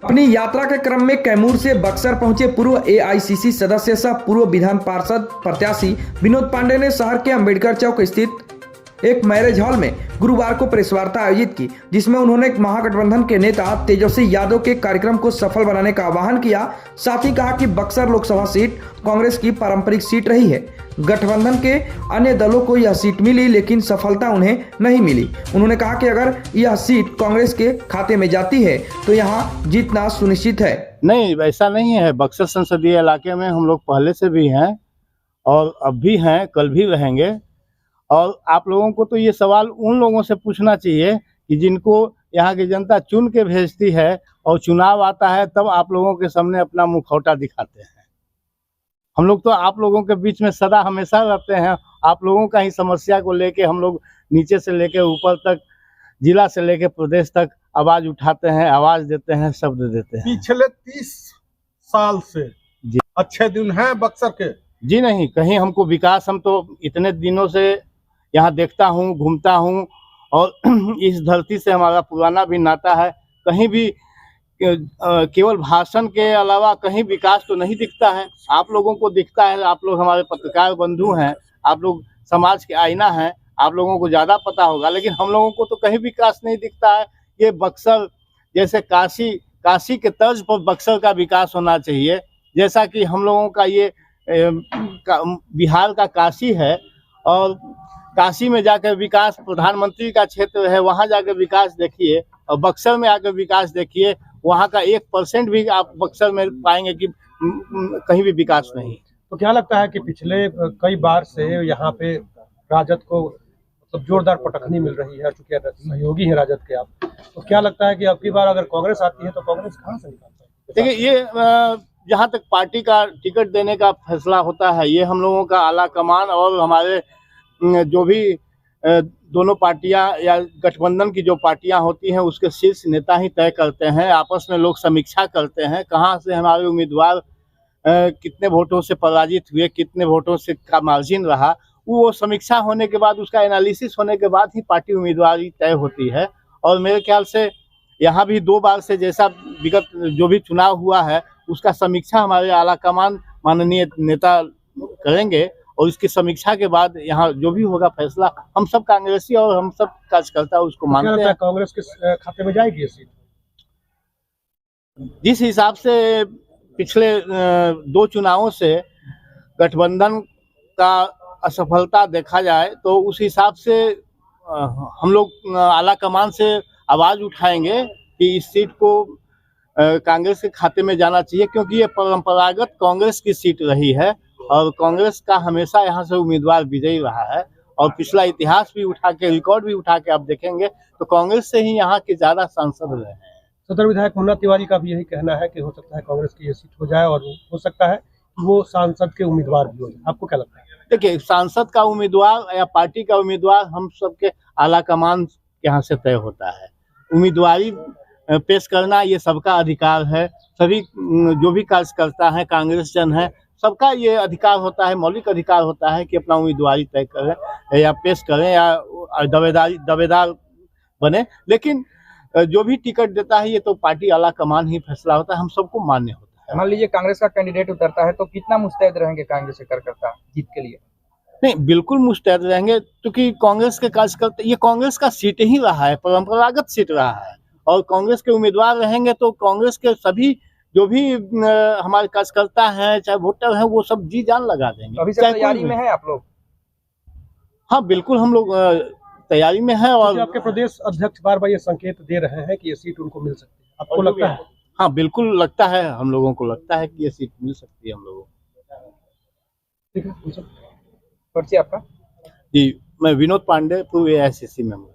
अपनी यात्रा के क्रम में कैमूर से बक्सर पहुंचे पूर्व एआईसीसी सदस्य सह पूर्व विधान पार्षद प्रत्याशी विनोद पांडे ने शहर के अंबेडकर चौक स्थित एक मैरिज हॉल में गुरुवार को प्रेस वार्ता आयोजित की, जिसमें उन्होंने महागठबंधन के नेता तेजस्वी यादव के कार्यक्रम को सफल बनाने का आह्वान किया। साथ ही कहा कि बक्सर लोकसभा सीट कांग्रेस की पारंपरिक सीट रही है। गठबंधन के अन्य दलों को यह सीट मिली, लेकिन सफलता उन्हें नहीं मिली। उन्होंने कहा कि अगर यह सीट कांग्रेस के खाते में जाती है तो यहाँ जीतना सुनिश्चित है। नहीं, ऐसा नहीं है। बक्सर संसदीय इलाके में हम लोग पहले से भी हैं और अब भी हैं, कल भी रहेंगे। और आप लोगों को तो ये सवाल उन लोगों से पूछना चाहिए कि जिनको यहाँ की जनता चुन के भेजती है और चुनाव आता है तब आप लोगों के सामने अपना मुखौटा दिखाते हैं। हम लोग तो आप लोगों के बीच में सदा हमेशा रहते हैं। आप लोगों का ही समस्या को लेके हम लोग नीचे से लेके ऊपर तक, जिला से लेके प्रदेश तक आवाज उठाते हैं, आवाज देते हैं, शब्द देते हैं। पिछले 30 साल से जी अच्छे दिन हैं बक्सर के? जी नहीं, कहीं हमको विकास, हम तो इतने दिनों से यहाँ देखता हूँ, घूमता हूँ और इस धरती से हमारा पुराना भी नाता है। कहीं भी केवल भाषण के अलावा कहीं विकास तो नहीं दिखता है। आप लोगों को दिखता है, आप लोग हमारे पत्रकार बंधु हैं, आप लोग समाज के आईना हैं, आप लोगों को ज़्यादा पता होगा, लेकिन हम लोगों को तो कहीं विकास नहीं दिखता है। ये बक्सर जैसे काशी के तर्ज पर बक्सर का विकास होना चाहिए। जैसा कि हम लोगों का ये बिहार का काशी है और काशी में जाकर विकास, प्रधानमंत्री का क्षेत्र है, वहाँ जाकर विकास देखिए और बक्सर में आकर विकास देखिए। वहाँ का 1% भी आप बक्सर में पाएंगे कि कहीं भी विकास नहीं। तो क्या लगता है कि पिछले कई बार से यहाँ पे राजद को मतलब जोरदार पटखनी मिल रही है, चूंकि सहयोगी हैं राजद के आप, तो क्या लगता है कि अब की बार अगर कांग्रेस आती है तो कांग्रेस कहाँ से निकालता है? देखिए, ये जहाँ तक पार्टी का टिकट देने का फैसला होता है, ये हम लोगों का आला कमान और हमारे जो भी दोनों पार्टियां या गठबंधन की जो पार्टियां होती हैं उसके शीर्ष नेता ही तय करते हैं। आपस में लोग समीक्षा करते हैं, कहां से हमारे उम्मीदवार कितने वोटों से पराजित हुए, कितने वोटों से का मार्जिन रहा। वो समीक्षा होने के बाद, उसका एनालिसिस होने के बाद ही पार्टी उम्मीदवारी तय होती है। और मेरे ख्याल से यहाँ भी 2 बार से जैसा विगत जो भी चुनाव हुआ है उसका समीक्षा हमारे आला कमान माननीय नेता करेंगे और इसकी समीक्षा के बाद यहाँ जो भी होगा फैसला, हम सब कांग्रेसी और हम सब कार्यकर्ता उसको मानते हैं। कांग्रेस के खाते में जाएगी ये सीट? जिस हिसाब से पिछले 2 चुनावों से गठबंधन का असफलता देखा जाए तो उस हिसाब से हम लोग आला कमान से आवाज उठाएंगे कि इस सीट को कांग्रेस के खाते में जाना चाहिए, क्योंकि ये परंपरागत कांग्रेस की सीट रही है और कांग्रेस का हमेशा यहाँ से उम्मीदवार विजयी रहा है। और पिछला इतिहास भी उठा के, रिकॉर्ड भी उठा के आप देखेंगे तो कांग्रेस से ही यहाँ के ज्यादा सांसद रहे हैं। सदर विधायक मुन्ना तिवारी का भी यही कहना है कि हो सकता है कांग्रेस की ये सीट हो जाए और हो सकता है वो सांसद के उम्मीदवार भी हो जाए। आपको क्या लगता है? देखिए, सांसद का उम्मीदवार या पार्टी का उम्मीदवार हम सबके आला कमान के यहाँ से तय होता है। उम्मीदवारी पेश करना ये सबका अधिकार है। सभी जो भी कार्यकर्ता है, कांग्रेस जन है, सबका ये अधिकार होता है, मौलिक अधिकार होता है कि अपना उम्मीदवारी तय करें या पेश करें या दावेदार बने। लेकिन जो भी टिकट देता है ये तो पार्टी आला कमान ही फैसला होता है, हम सबको मान्य होता है। मान लीजिए कांग्रेस का कैंडिडेट उतरता है तो कितना मुस्तैद रहेंगे कांग्रेस के कार्यकर्ता जीत के लिए? नहीं, बिल्कुल मुस्तैद रहेंगे, क्योंकि कांग्रेस के कार्यकर्ता, ये कांग्रेस का सीट ही रहा है, परंपरागत सीट रहा है और कांग्रेस के उम्मीदवार रहेंगे तो कांग्रेस के सभी जो भी हमारे कार्यकर्ता हैं, चाहे वोटर हैं, वो सब जी जान लगा देंगे। अभी से तैयारी में है आप लोग? हाँ बिल्कुल, हम लोग तैयारी में है। और आपके प्रदेश अध्यक्ष बार-बार ये संकेत दे रहे हैं कि ये सीट उनको मिल सकती है, आपको लगता है? हाँ बिल्कुल लगता है, हम लोगों को लगता है कि ये सीट मिल सकती है हम लोगों को। ठीक है, पर्ची आपका? जी, मैं विनोद पांडे, पूर्व एआईसीसी मेंबर।